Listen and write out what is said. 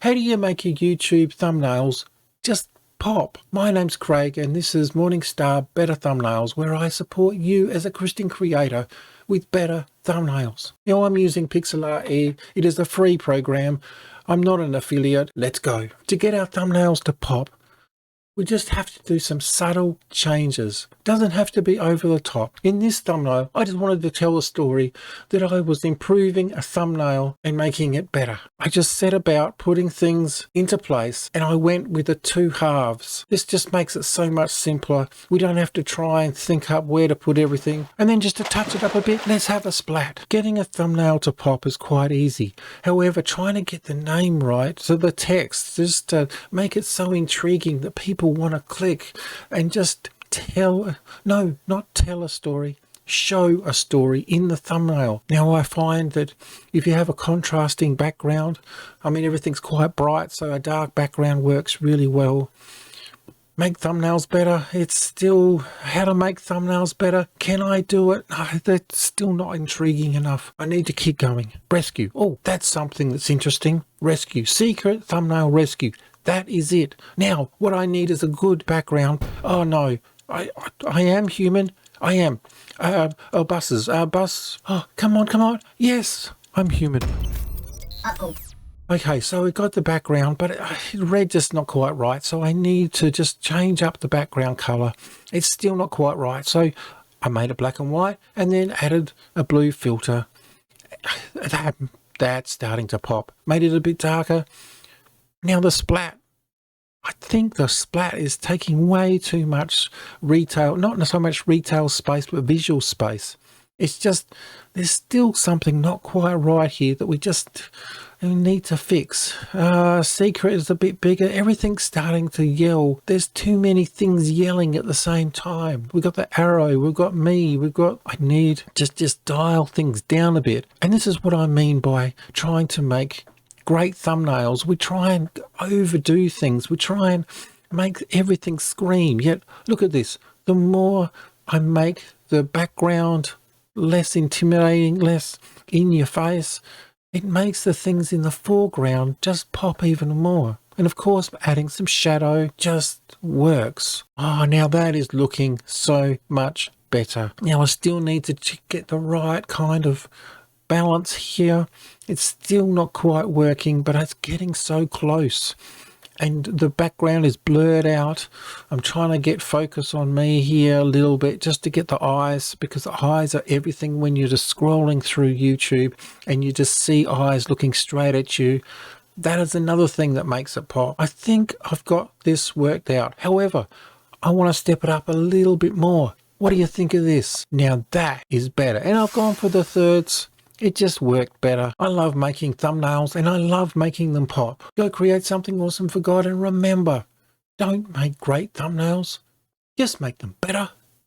How do you make your YouTube thumbnails just pop? My name's Craig and this is Morningstar Better Thumbnails, where I support you as a Christian creator with better thumbnails. Now I'm using Pixlr. It is a free program. I'm not an affiliate. Let's go. To get our thumbnails to pop, we just have to do some subtle changes. Doesn't have to be over the top. In this thumbnail, I just wanted to tell a story that I was improving a thumbnail and making it better. I just set about putting things into place and I went with the two halves. This just makes it so much simpler. We don't have to try and think up where to put everything. And then just to touch it up a bit, let's have a splat. Getting a thumbnail to pop is quite easy. However, trying to get the name right, so the text, just to make it so intriguing that people want to click and just not tell a story, show a story in the thumbnail. Now I find that if you have a contrasting background, everything's quite bright, so a dark background works really well. Make thumbnails better. It's still how to make thumbnails better. Can I do it? No, that's still not intriguing enough. I need to keep going. Rescue. Oh, that's something that's interesting. Rescue. Secret thumbnail rescue. That is it. Now, what I need is a good background. Oh no, I am human. I am. Buses. Bus. Oh, come on. Yes, I'm human. Uh-oh. Okay, so we got the background, but red just not quite right. So I need to just change up the background color. It's still not quite right. So I made it black and white and then added a blue filter. That's starting to pop. Made it a bit darker. Now the splat. I think the splat is taking way too much retail, not so much retail space, but visual space. It's just, there's still something not quite right here that we need to fix. Secret is a bit bigger. Everything's starting to yell. There's too many things yelling at the same time. We've got the arrow, we've got me, I need just dial things down a bit. And this is what I mean by trying to make great thumbnails. We try and overdo things. We try and make everything scream. Yet, look at this. The more I make the background less intimidating, less in your face, it makes the things in the foreground just pop even more. And of course, adding some shadow just works. Oh, now that is looking so much better. Now I still need to get the right kind of balance here. It's still not quite working, but it's getting so close. And the background is blurred out. I'm trying to get focus on me here a little bit just to get the eyes, because the eyes are everything when you're just scrolling through YouTube and you just see eyes looking straight at you. That is another thing that makes it pop. I think I've got this worked out. However, I want to step it up a little bit more. What do you think of this? Now that is better. And I've gone for the thirds. It just worked better. I love making thumbnails and I love making them pop. Go create something awesome for God, and remember, don't make great thumbnails, just make them better.